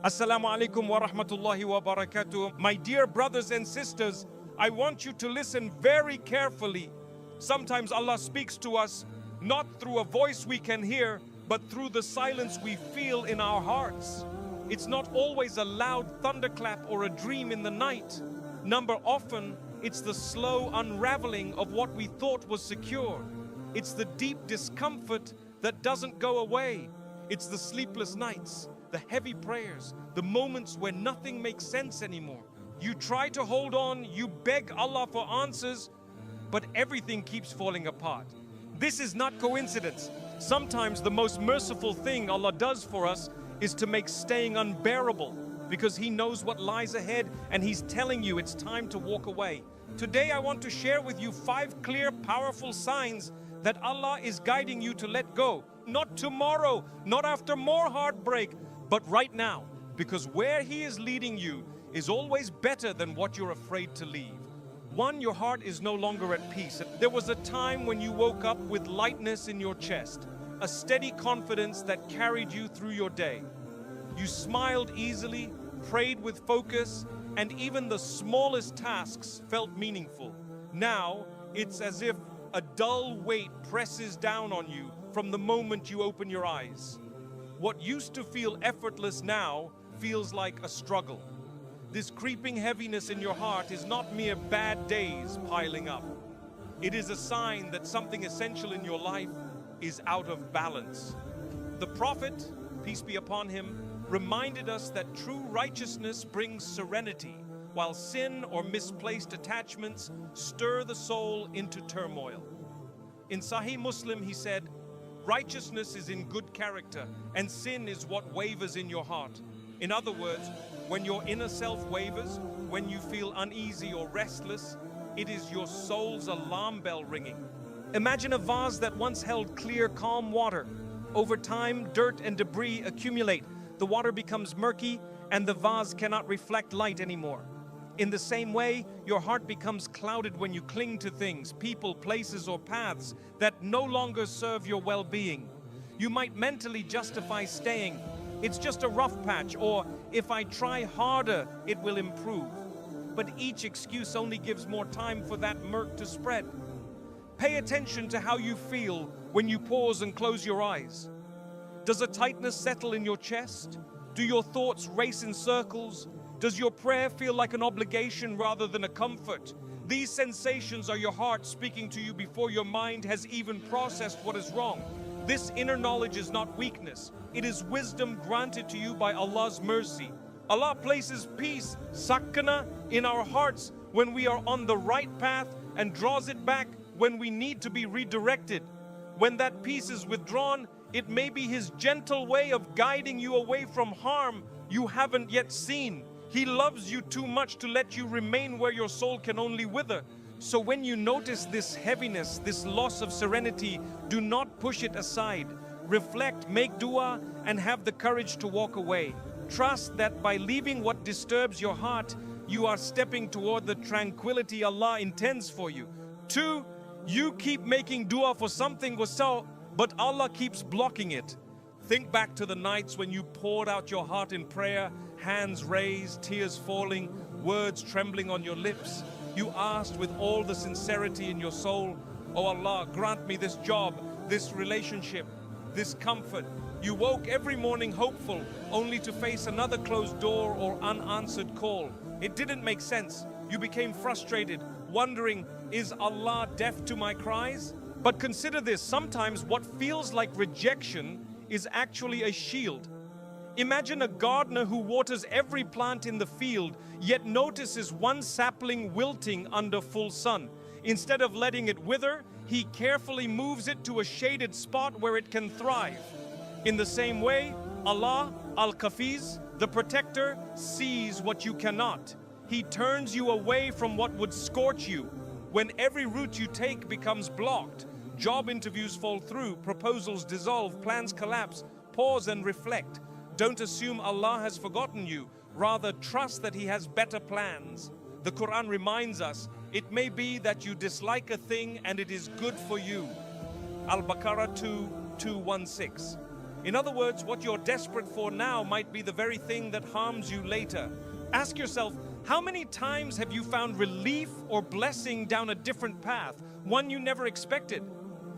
Assalamu alaikum wa rahmatullahi wa barakatuh. My dear brothers and sisters, I want you to listen very carefully. Sometimes Allah speaks to us not through a voice we can hear, but through the silence we feel in our hearts. It's not always a loud thunderclap or a dream in the night. Often, it's the slow unraveling of what we thought was secure. It's the deep discomfort that doesn't go away. It's the sleepless nights, the heavy prayers, the moments where nothing makes sense anymore. You try to hold on, you beg Allah for answers, but everything keeps falling apart. This is not coincidence. Sometimes the most merciful thing Allah does for us is to make staying unbearable, because He knows what lies ahead and He's telling you it's time to walk away. Today I want to share with you 5 clear, powerful signs that Allah is guiding you to let go. Not tomorrow, not after more heartbreak, but right now, because where He is leading you is always better than what you're afraid to leave. 1, your heart is no longer at peace. There was a time when you woke up with lightness in your chest, a steady confidence that carried you through your day. You smiled easily, prayed with focus, and even the smallest tasks felt meaningful. Now, it's as if a dull weight presses down on you from the moment you open your eyes. What used to feel effortless now feels like a struggle. This creeping heaviness in your heart is not mere bad days piling up. It is a sign that something essential in your life is out of balance. The Prophet, peace be upon him, reminded us that true righteousness brings serenity, while sin or misplaced attachments stir the soul into turmoil. In Sahih Muslim, he said, "Righteousness is in good character, and sin is what wavers in your heart." In other words, when your inner self wavers, when you feel uneasy or restless, it is your soul's alarm bell ringing. Imagine a vase that once held clear, calm water. Over time, dirt and debris accumulate. The water becomes murky, and the vase cannot reflect light anymore. In the same way, your heart becomes clouded when you cling to things, people, places, or paths that no longer serve your well-being. You might mentally justify staying. It's just a rough patch, or if I try harder, it will improve. But each excuse only gives more time for that murk to spread. Pay attention to how you feel when you pause and close your eyes. Does a tightness settle in your chest? Do your thoughts race in circles? Does your prayer feel like an obligation rather than a comfort? These sensations are your heart speaking to you before your mind has even processed what is wrong. This inner knowledge is not weakness. It is wisdom granted to you by Allah's mercy. Allah places peace, sakana, in our hearts when we are on the right path and draws it back when we need to be redirected. When that peace is withdrawn, it may be His gentle way of guiding you away from harm you haven't yet seen. He loves you too much to let you remain where your soul can only wither. So when you notice this heaviness, this loss of serenity, do not push it aside. Reflect, make dua, and have the courage to walk away. Trust that by leaving what disturbs your heart, you are stepping toward the tranquility Allah intends for you. 2, you keep making dua for something but Allah keeps blocking it. Think back to the nights when you poured out your heart in prayer, hands raised, tears falling, words trembling on your lips. You asked with all the sincerity in your soul, "Oh Allah, grant me this job, this relationship, this comfort." You woke every morning hopeful, only to face another closed door or unanswered call. It didn't make sense. You became frustrated, wondering, is Allah deaf to my cries? But consider this, sometimes what feels like rejection is actually a shield. Imagine a gardener who waters every plant in the field, yet notices one sapling wilting under full sun. Instead of letting it wither, he carefully moves it to a shaded spot where it can thrive. In the same way, Allah, Al-Kafiz, the protector, sees what you cannot. He turns you away from what would scorch you. When every route you take becomes blocked, job interviews fall through, proposals dissolve, plans collapse, pause and reflect. Don't assume Allah has forgotten you. Rather, trust that He has better plans. The Quran reminds us, it may be that you dislike a thing and it is good for you. Al-Baqarah 2:216. In other words, what you're desperate for now might be the very thing that harms you later. Ask yourself, how many times have you found relief or blessing down a different path, one you never expected?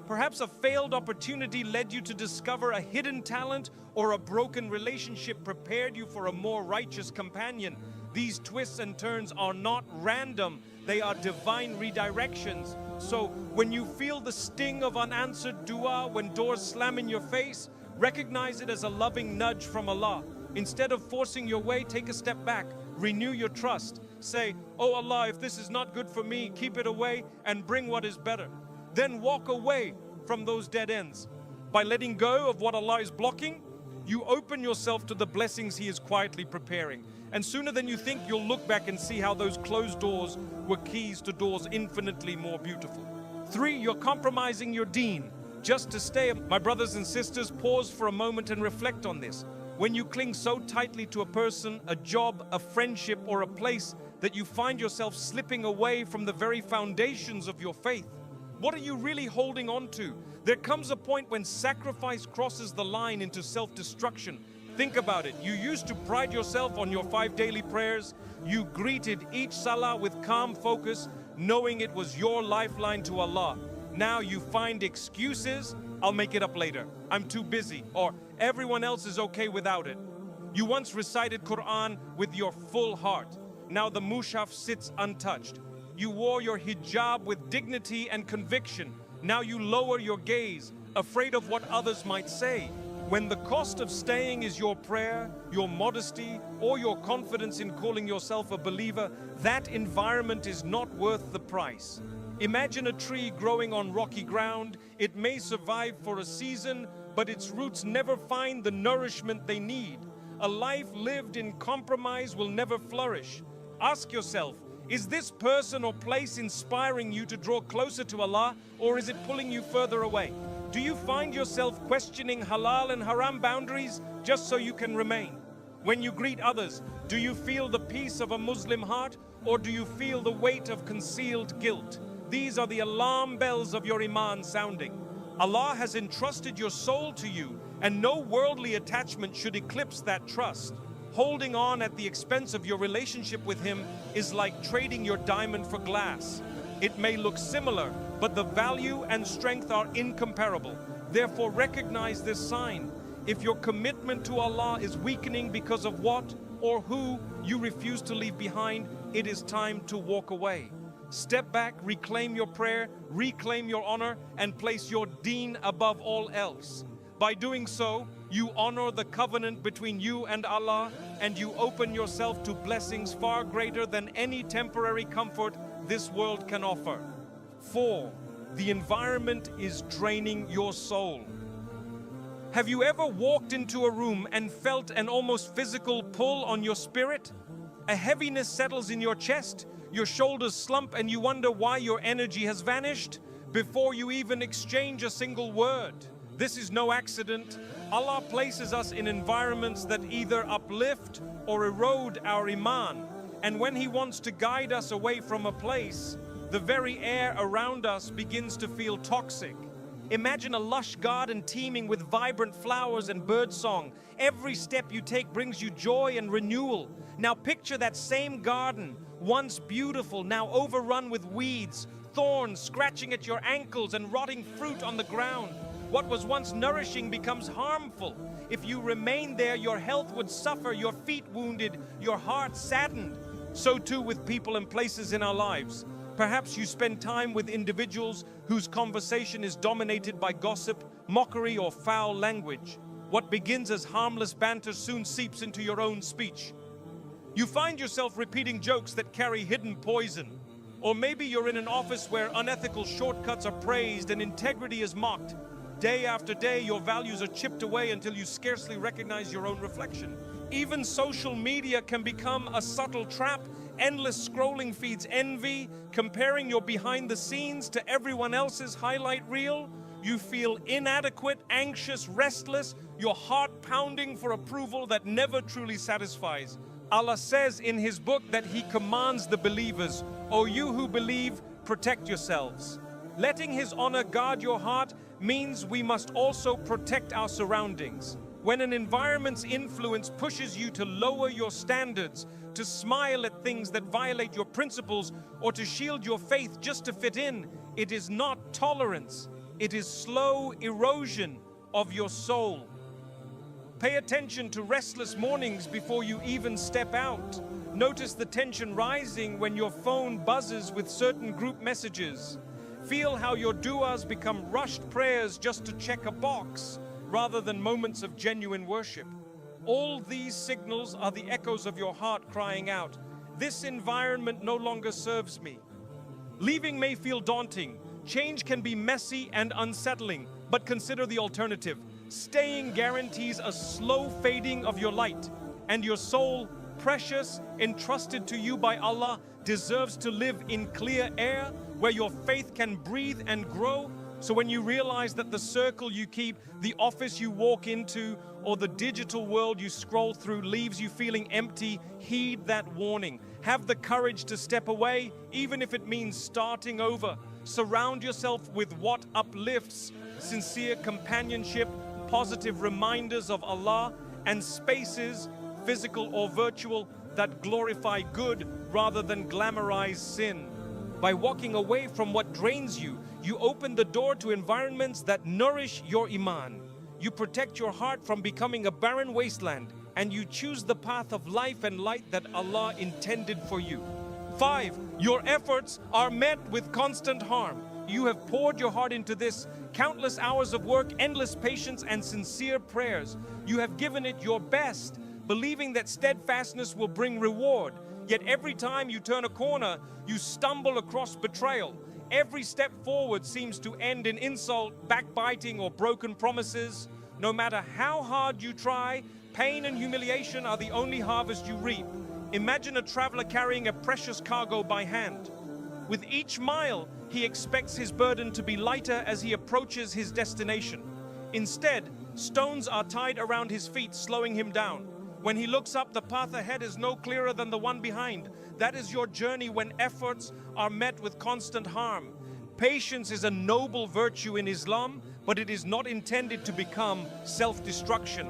Perhaps a failed opportunity led you to discover a hidden talent, or a broken relationship prepared you for a more righteous companion. These twists and turns are not random, they are divine redirections. So when you feel the sting of unanswered dua, when doors slam in your face, recognize it as a loving nudge from Allah. Instead of forcing your way, take a step back, renew your trust. Say, "Oh Allah, if this is not good for me, keep it away and bring what is better." Then walk away from those dead ends. By letting go of what Allah is blocking, you open yourself to the blessings He is quietly preparing. And sooner than you think, you'll look back and see how those closed doors were keys to doors infinitely more beautiful. 3, you're compromising your deen just to stay. My brothers and sisters, pause for a moment and reflect on this. When you cling so tightly to a person, a job, a friendship, or a place that you find yourself slipping away from the very foundations of your faith, what are you really holding on to? There comes a point when sacrifice crosses the line into self-destruction. Think about it. You used to pride yourself on your 5 daily prayers. You greeted each salah with calm focus, knowing it was your lifeline to Allah. Now you find excuses. "I'll make it up later. I'm too busy," or "everyone else is okay without it." You once recited Quran with your full heart. Now the mushaf sits untouched. You wore your hijab with dignity and conviction. Now you lower your gaze, afraid of what others might say. When the cost of staying is your prayer, your modesty, or your confidence in calling yourself a believer, that environment is not worth the price. Imagine a tree growing on rocky ground. It may survive for a season, but its roots never find the nourishment they need. A life lived in compromise will never flourish. Ask yourself, is this person or place inspiring you to draw closer to Allah, or is it pulling you further away? Do you find yourself questioning halal and haram boundaries just so you can remain? When you greet others, do you feel the peace of a Muslim heart, or do you feel the weight of concealed guilt? These are the alarm bells of your iman sounding. Allah has entrusted your soul to you, and no worldly attachment should eclipse that trust. Holding on at the expense of your relationship with Him is like trading your diamond for glass. It may look similar, but the value and strength are incomparable. Therefore, recognize this sign. If your commitment to Allah is weakening because of what or who you refuse to leave behind, it is time to walk away. Step back, reclaim your prayer, reclaim your honor, and place your deen above all else. By doing so, you honor the covenant between you and Allah, and you open yourself to blessings far greater than any temporary comfort this world can offer. 4, the environment is draining your soul. Have you ever walked into a room and felt an almost physical pull on your spirit? A heaviness settles in your chest, your shoulders slump, and you wonder why your energy has vanished before you even exchange a single word. This is no accident. Allah places us in environments that either uplift or erode our iman. And when He wants to guide us away from a place, the very air around us begins to feel toxic. Imagine a lush garden teeming with vibrant flowers and birdsong. Every step you take brings you joy and renewal. Now picture that same garden, once beautiful, now overrun with weeds, thorns scratching at your ankles, and rotting fruit on the ground. What was once nourishing becomes harmful. If you remain there, your health would suffer, your feet wounded, your heart saddened. So too with people and places in our lives. Perhaps you spend time with individuals whose conversation is dominated by gossip, mockery, or foul language. What begins as harmless banter soon seeps into your own speech. You find yourself repeating jokes that carry hidden poison. Or maybe you're in an office where unethical shortcuts are praised and integrity is mocked. Day after day, your values are chipped away until you scarcely recognize your own reflection. Even social media can become a subtle trap. Endless scrolling feeds envy, comparing your behind the scenes to everyone else's highlight reel. You feel inadequate, anxious, restless, your heart pounding for approval that never truly satisfies. Allah says in His book that He commands the believers, "O you who believe, protect yourselves." Letting His honor guard your heart means we must also protect our surroundings. When an environment's influence pushes you to lower your standards, to smile at things that violate your principles, or to shield your faith just to fit in, it is not tolerance. It is slow erosion of your soul. Pay attention to restless mornings before you even step out. Notice the tension rising when your phone buzzes with certain group messages. Feel how your du'as become rushed prayers just to check a box, rather than moments of genuine worship. All these signals are the echoes of your heart crying out, "This environment no longer serves me." Leaving may feel daunting. Change can be messy and unsettling, but consider the alternative. Staying guarantees a slow fading of your light, and your soul, precious, entrusted to you by Allah, deserves to live in clear air where your faith can breathe and grow. So when you realize that the circle you keep, the office you walk into, or the digital world you scroll through leaves you feeling empty, heed that warning. Have the courage to step away, even if it means starting over. Surround yourself with what uplifts, sincere companionship, positive reminders of Allah, and spaces, physical or virtual, that glorify good rather than glamorize sin. By walking away from what drains you, you open the door to environments that nourish your iman. You protect your heart from becoming a barren wasteland, and you choose the path of life and light that Allah intended for you. 5. Your efforts are met with constant harm. You have poured your heart into this, countless hours of work, endless patience, and sincere prayers. You have given it your best, believing that steadfastness will bring reward. Yet every time you turn a corner, you stumble across betrayal. Every step forward seems to end in insult, backbiting, or broken promises. No matter how hard you try, pain and humiliation are the only harvest you reap. Imagine a traveler carrying a precious cargo by hand. With each mile, he expects his burden to be lighter as he approaches his destination. Instead, stones are tied around his feet, slowing him down. When he looks up, the path ahead is no clearer than the one behind. That is your journey when efforts are met with constant harm. Patience is a noble virtue in Islam, but it is not intended to become self-destruction.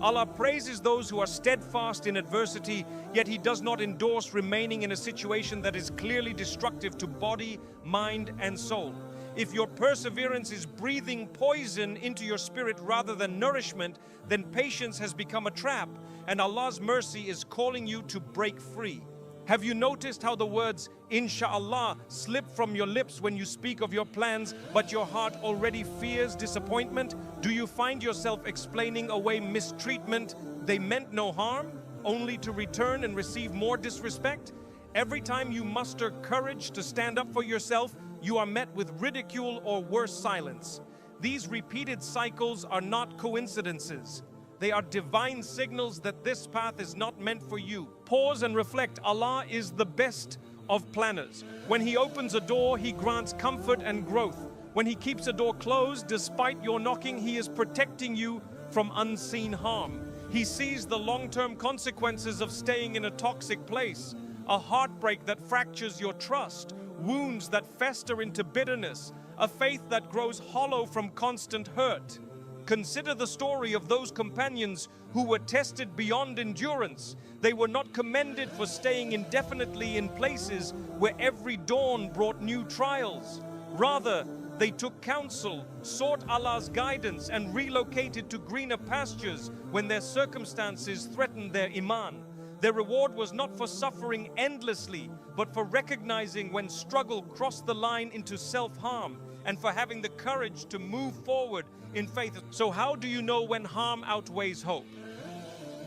Allah praises those who are steadfast in adversity, yet He does not endorse remaining in a situation that is clearly destructive to body, mind, and soul. If your perseverance is breathing poison into your spirit rather than nourishment, then patience has become a trap, and Allah's mercy is calling you to break free. Have you noticed how the words "Inshallah" slip from your lips when you speak of your plans, but your heart already fears disappointment? Do you find yourself explaining away mistreatment they meant no harm, only to return and receive more disrespect? Every time you muster courage to stand up for yourself, you are met with ridicule or worse, silence. These repeated cycles are not coincidences. They are divine signals that this path is not meant for you. Pause and reflect. Allah is the best of planners. When He opens a door, He grants comfort and growth. When He keeps a door closed, despite your knocking, He is protecting you from unseen harm. He sees the long-term consequences of staying in a toxic place, a heartbreak that fractures your trust, wounds that fester into bitterness, a faith that grows hollow from constant hurt. Consider the story of those companions who were tested beyond endurance. They were not commended for staying indefinitely in places where every dawn brought new trials. Rather, they took counsel, sought Allah's guidance, and relocated to greener pastures when their circumstances threatened their iman. Their reward was not for suffering endlessly, but for recognizing when struggle crossed the line into self-harm, and for having the courage to move forward in faith. So how do you know when harm outweighs hope?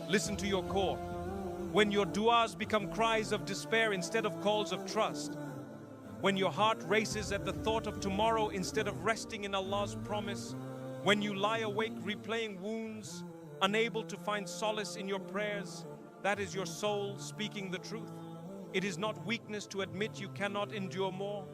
Listen to your core. When your du'as become cries of despair instead of calls of trust. When your heart races at the thought of tomorrow instead of resting in Allah's promise. When you lie awake replaying wounds, unable to find solace in your prayers. That is your soul speaking the truth. It is not weakness to admit you cannot endure more.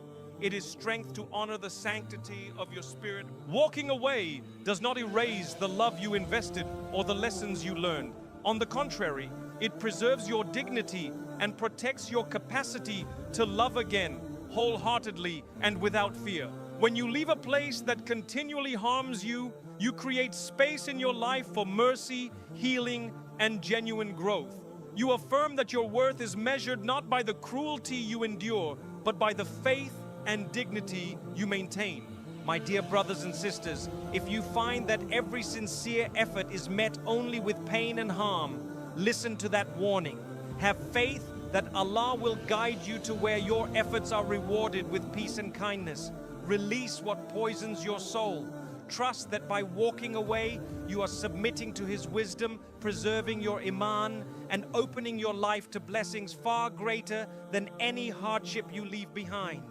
It is strength to honor the sanctity of your spirit. Walking away does not erase the love you invested or the lessons you learned. On the contrary, it preserves your dignity and protects your capacity to love again, wholeheartedly and without fear. When you leave a place that continually harms you, you create space in your life for mercy, healing, and genuine growth. You affirm that your worth is measured not by the cruelty you endure, but by the faith and dignity you maintain. My dear brothers and sisters, if you find that every sincere effort is met only with pain and harm, listen to that warning. Have faith that Allah will guide you to where your efforts are rewarded with peace and kindness. Release what poisons your soul. Trust that by walking away, you are submitting to His wisdom, preserving your iman, and opening your life to blessings far greater than any hardship you leave behind.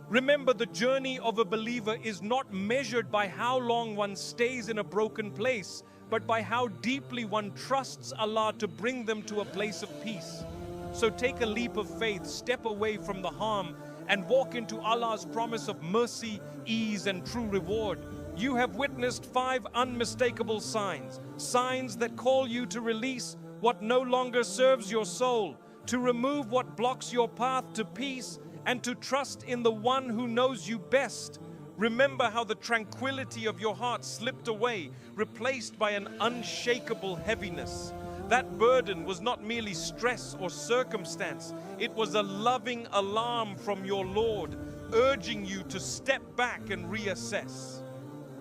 Remember, the journey of a believer is not measured by how long one stays in a broken place, but by how deeply one trusts Allah to bring them to a place of peace. So take a leap of faith, step away from the harm, and walk into Allah's promise of mercy, ease, and true reward. You have witnessed 5 unmistakable signs, signs that call you to release what no longer serves your soul, to remove what blocks your path to peace, and to trust in the one who knows you best. Remember how the tranquility of your heart slipped away, replaced by an unshakable heaviness. That burden was not merely stress or circumstance. It was a loving alarm from your Lord, urging you to step back and reassess.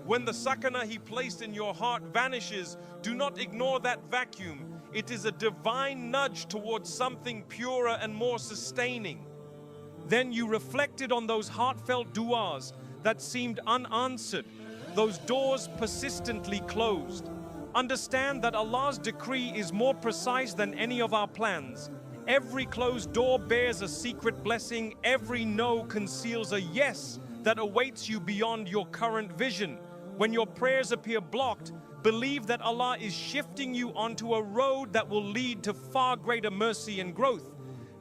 When the sakana He placed in your heart vanishes, do not ignore that vacuum. It is a divine nudge towards something purer and more sustaining. Then you reflected on those heartfelt du'as that seemed unanswered, those doors persistently closed. Understand that Allah's decree is more precise than any of our plans. Every closed door bears a secret blessing. Every no conceals a yes that awaits you beyond your current vision. When your prayers appear blocked, believe that Allah is shifting you onto a road that will lead to far greater mercy and growth.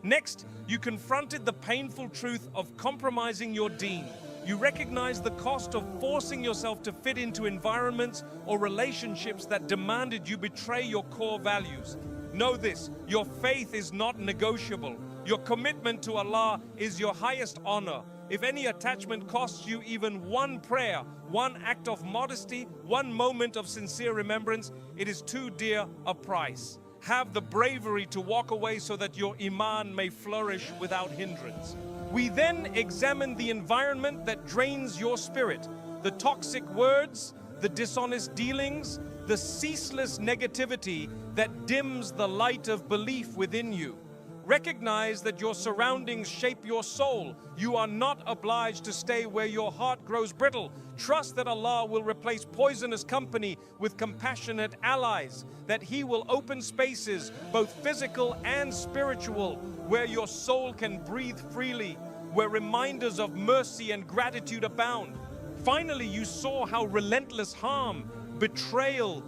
Next, you confronted the painful truth of compromising your deen. You recognize the cost of forcing yourself to fit into environments or relationships that demanded you betray your core values. Know this, your faith is not negotiable. Your commitment to Allah is your highest honor. If any attachment costs you even one prayer, one act of modesty, one moment of sincere remembrance, it is too dear a price. Have the bravery to walk away so that your iman may flourish without hindrance. We then examine the environment that drains your spirit, the toxic words, the dishonest dealings, the ceaseless negativity that dims the light of belief within you. Recognize that your surroundings shape your soul. You are not obliged to stay where your heart grows brittle. Trust that Allah will replace poisonous company with compassionate allies, that He will open spaces, both physical and spiritual, where your soul can breathe freely, where reminders of mercy and gratitude abound. Finally, you saw how relentless harm, betrayal,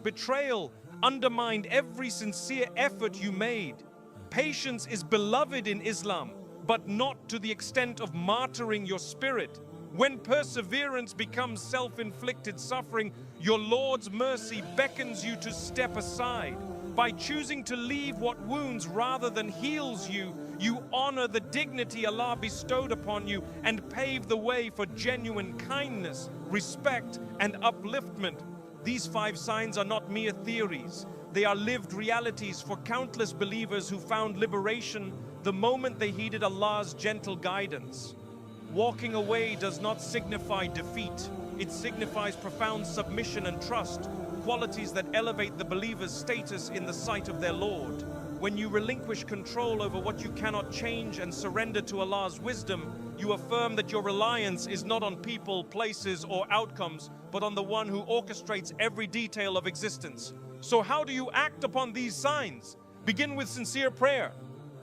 betrayal undermined every sincere effort you made. Patience is beloved in Islam, but not to the extent of martyring your spirit. When perseverance becomes self-inflicted suffering, your Lord's mercy beckons you to step aside. By choosing to leave what wounds rather than heals you, you honor the dignity Allah bestowed upon you and pave the way for genuine kindness, respect, and upliftment. These 5 signs are not mere theories. They are lived realities for countless believers who found liberation the moment they heeded Allah's gentle guidance. Walking away does not signify defeat. It signifies profound submission and trust, qualities that elevate the believer's status in the sight of their Lord. When you relinquish control over what you cannot change and surrender to Allah's wisdom, you affirm that your reliance is not on people, places, or outcomes, but on the one who orchestrates every detail of existence. So how do you act upon these signs? Begin with sincere prayer.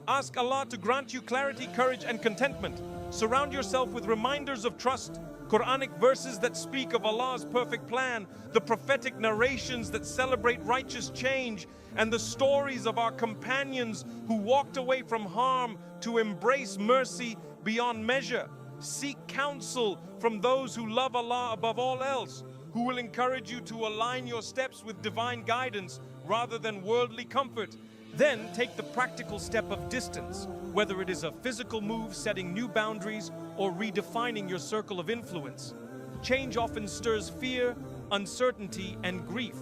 Ask Allah to grant you clarity, courage, and contentment. Surround yourself with reminders of trust, Quranic verses that speak of Allah's perfect plan, the prophetic narrations that celebrate righteous change, and the stories of our companions who walked away from harm to embrace mercy beyond measure. Seek counsel from those who love Allah above all else, who will encourage you to align your steps with divine guidance rather than worldly comfort. Then take the practical step of distance, whether it is a physical move setting new boundaries or redefining your circle of influence. Change often stirs fear, uncertainty, and grief.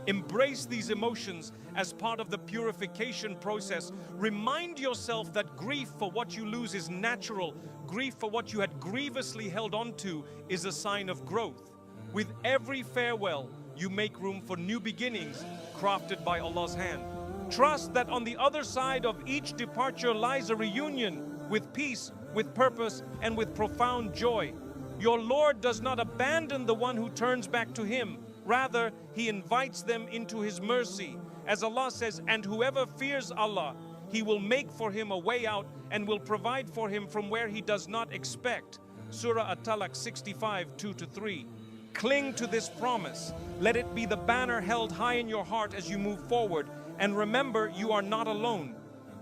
Embrace these emotions as part of the purification process. Remind yourself that grief for what you lose is natural. Grief for what you had grievously held on to is a sign of growth. With every farewell, you make room for new beginnings crafted by Allah's hand. Trust that on the other side of each departure lies a reunion with peace, with purpose, and with profound joy. Your Lord does not abandon the one who turns back to Him. Rather, He invites them into His mercy. As Allah says, "And whoever fears Allah, He will make for him a way out and will provide for him from where he does not expect." Surah At-Talaq 65, 2-3. Cling to this promise. Let it be the banner held high in your heart as you move forward. And remember, you are not alone.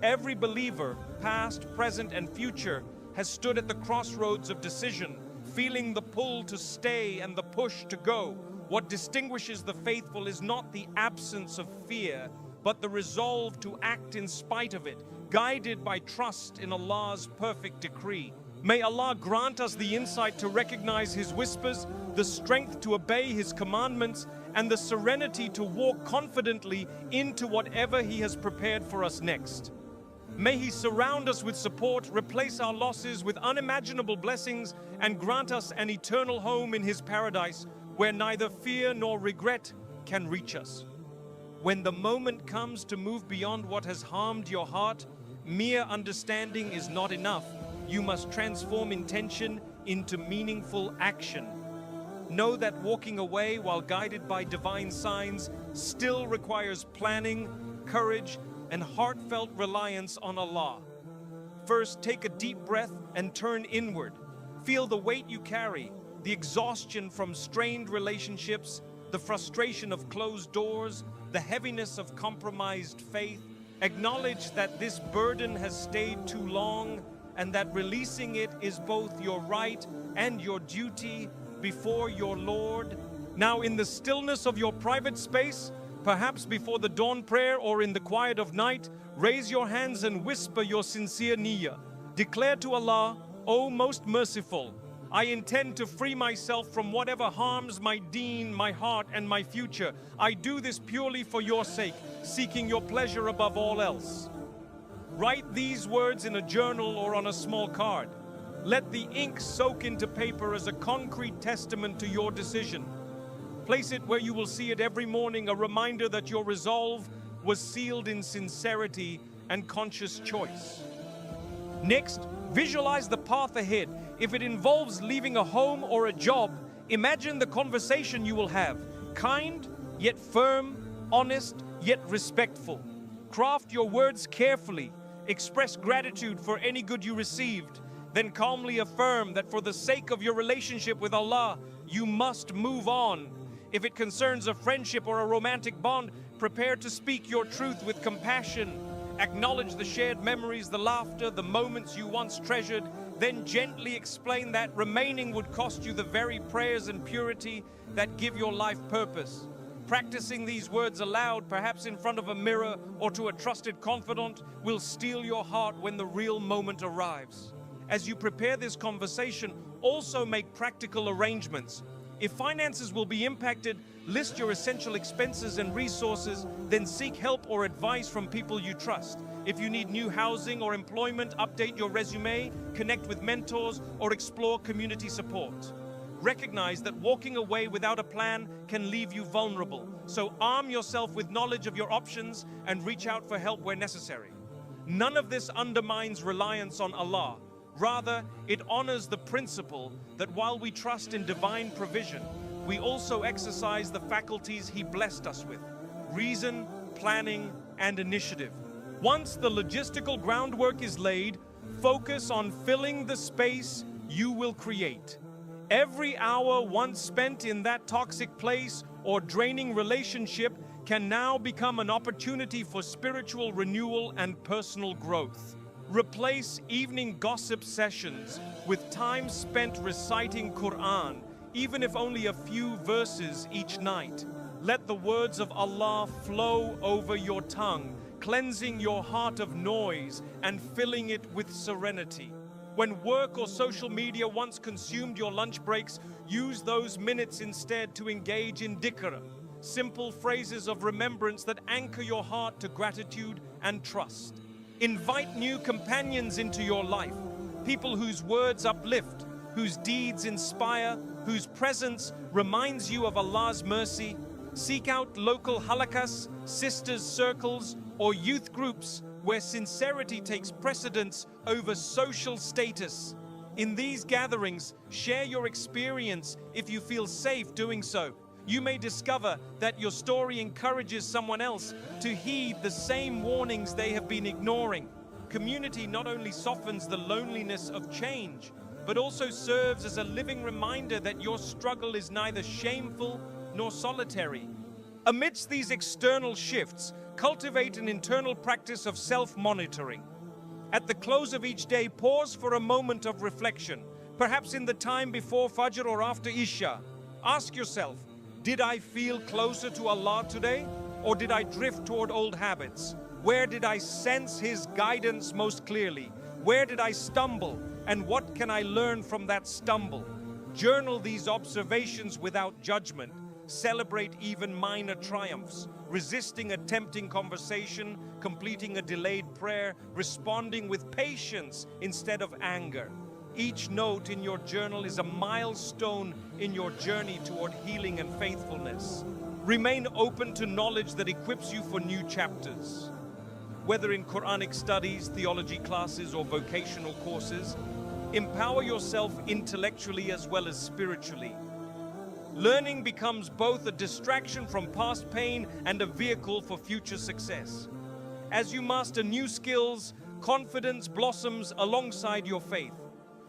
Every believer, past, present, and future, has stood at the crossroads of decision, feeling the pull to stay and the push to go. What distinguishes the faithful is not the absence of fear, but the resolve to act in spite of it, guided by trust in Allah's perfect decree. May Allah grant us the insight to recognize His whispers, the strength to obey His commandments, and the serenity to walk confidently into whatever He has prepared for us next. May He surround us with support, replace our losses with unimaginable blessings, and grant us an eternal home in His paradise, where neither fear nor regret can reach us. When the moment comes to move beyond what has harmed your heart, mere understanding is not enough. You must transform intention into meaningful action. Know that walking away while guided by divine signs still requires planning, courage, and heartfelt reliance on Allah. First, take a deep breath and turn inward. Feel the weight you carry, the exhaustion from strained relationships, the frustration of closed doors, the heaviness of compromised faith. Acknowledge that this burden has stayed too long and that releasing it is both your right and your duty before your Lord. Now, in the stillness of your private space, perhaps before the dawn prayer or in the quiet of night, raise your hands and whisper your sincere niyyah. Declare to Allah, "O most merciful, I intend to free myself from whatever harms my deen, my heart, and my future. I do this purely for your sake, seeking your pleasure above all else." Write these words in a journal or on a small card. Let the ink soak into paper as a concrete testament to your decision. Place it where you will see it every morning, a reminder that your resolve was sealed in sincerity and conscious choice. Next, visualize the path ahead. If it involves leaving a home or a job, imagine the conversation you will have. Kind, yet firm, honest, yet respectful. Craft your words carefully. Express gratitude for any good you received. Then calmly affirm that for the sake of your relationship with Allah, you must move on. If it concerns a friendship or a romantic bond, prepare to speak your truth with compassion. Acknowledge the shared memories, the laughter, the moments you once treasured. Then gently explain that remaining would cost you the very prayers and purity that give your life purpose. Practicing these words aloud, perhaps in front of a mirror or to a trusted confidant, will steel your heart when the real moment arrives. As you prepare this conversation, also make practical arrangements. If finances will be impacted, list your essential expenses and resources, then seek help or advice from people you trust. If you need new housing or employment, update your resume, connect with mentors, or explore community support. Recognize that walking away without a plan can leave you vulnerable, so arm yourself with knowledge of your options and reach out for help where necessary. None of this undermines reliance on Allah. Rather, it honors the principle that while we trust in divine provision, we also exercise the faculties He blessed us with: reason, planning, and initiative. Once the logistical groundwork is laid, focus on filling the space you will create. Every hour once spent in that toxic place or draining relationship can now become an opportunity for spiritual renewal and personal growth. Replace evening gossip sessions with time spent reciting Quran, even if only a few verses each night. Let the words of Allah flow over your tongue, cleansing your heart of noise and filling it with serenity. When work or social media once consumed your lunch breaks, use those minutes instead to engage in dhikr, simple phrases of remembrance that anchor your heart to gratitude and trust. Invite new companions into your life, people whose words uplift, whose deeds inspire, whose presence reminds you of Allah's mercy. Seek out local halakas, sisters' circles, or youth groups where sincerity takes precedence over social status. In these gatherings, share your experience if you feel safe doing so. You may discover that your story encourages someone else to heed the same warnings they have been ignoring. Community not only softens the loneliness of change, but also serves as a living reminder that your struggle is neither shameful nor solitary. Amidst these external shifts, cultivate an internal practice of self-monitoring. At the close of each day, pause for a moment of reflection, perhaps in the time before Fajr or after Isha. Ask yourself, did I feel closer to Allah today, or did I drift toward old habits? Where did I sense His guidance most clearly? Where did I stumble, and what can I learn from that stumble? Journal these observations without judgment. Celebrate even minor triumphs, resisting a tempting conversation, completing a delayed prayer, responding with patience instead of anger. Each note in your journal is a milestone in your journey toward healing and faithfulness. Remain open to knowledge that equips you for new chapters. Whether in Quranic studies, theology classes, or vocational courses, empower yourself intellectually as well as spiritually. Learning becomes both a distraction from past pain and a vehicle for future success. As you master new skills, confidence blossoms alongside your faith.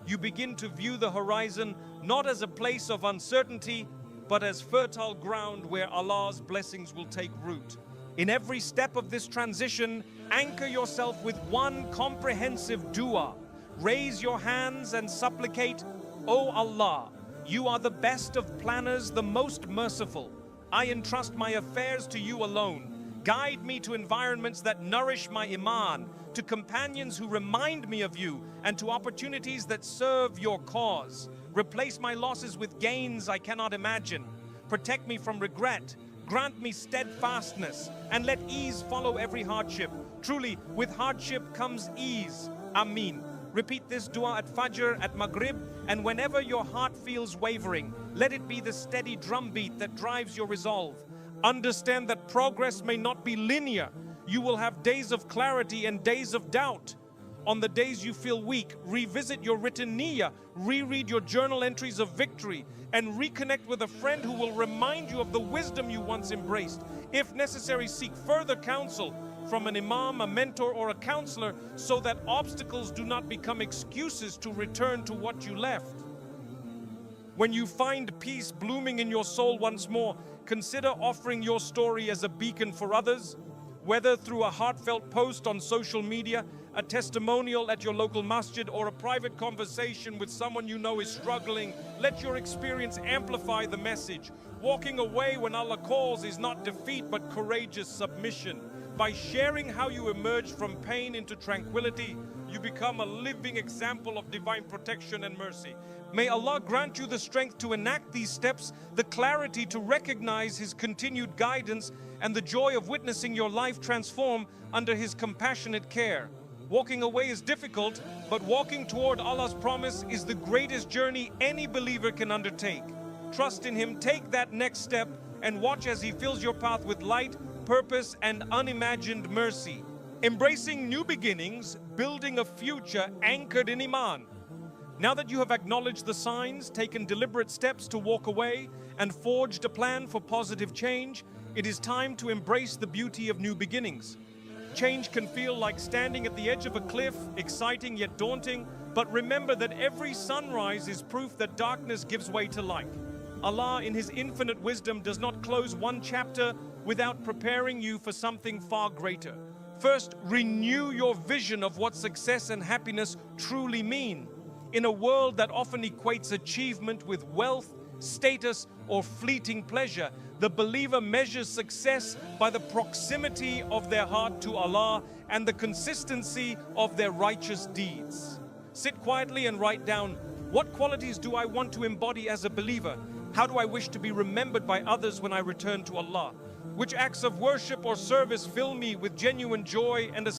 You begin to view the horizon not as a place of uncertainty, but as fertile ground where Allah's blessings will take root. In every step of this transition, anchor yourself with one comprehensive dua. Raise your hands and supplicate, O Allah, You are the best of planners, the most merciful. I entrust my affairs to You alone. Guide me to environments that nourish my iman, to companions who remind me of You, and to opportunities that serve Your cause. Replace my losses with gains I cannot imagine. Protect me from regret. Grant me steadfastness, and let ease follow every hardship. Truly, with hardship comes ease. Ameen. Repeat this dua at Fajr, at Maghrib, and whenever your heart feels wavering, let it be the steady drumbeat that drives your resolve. Understand that progress may not be linear. You will have days of clarity and days of doubt. On the days you feel weak, revisit your written niyyah, reread your journal entries of victory, and reconnect with a friend who will remind you of the wisdom you once embraced. If necessary, seek further counsel from an imam, a mentor, or a counselor, so that obstacles do not become excuses to return to what you left. When you find peace blooming in your soul once more, consider offering your story as a beacon for others, whether through a heartfelt post on social media, a testimonial at your local masjid, or a private conversation with someone you know is struggling. Let your experience amplify the message. Walking away when Allah calls is not defeat but courageous submission. By sharing how you emerged from pain into tranquility, you become a living example of divine protection and mercy. May Allah grant you the strength to enact these steps, the clarity to recognize His continued guidance, and the joy of witnessing your life transform under His compassionate care. Walking away is difficult, but walking toward Allah's promise is the greatest journey any believer can undertake. Trust in Him, take that next step, and watch as He fills your path with light, purpose, and unimagined mercy. Embracing new beginnings, building a future anchored in Iman. Now that you have acknowledged the signs, taken deliberate steps to walk away, and forged a plan for positive change, it is time to embrace the beauty of new beginnings. Change can feel like standing at the edge of a cliff, exciting yet daunting, but remember that every sunrise is proof that darkness gives way to light. Allah, in His infinite wisdom, does not close one chapter without preparing you for something far greater. First, renew your vision of what success and happiness truly mean. In a world that often equates achievement with wealth, status, or fleeting pleasure, the believer measures success by the proximity of their heart to Allah and the consistency of their righteous deeds. Sit quietly and write down, what qualities do I want to embody as a believer? How do I wish to be remembered by others when I return to Allah? Which acts of worship or service fill me with genuine joy and a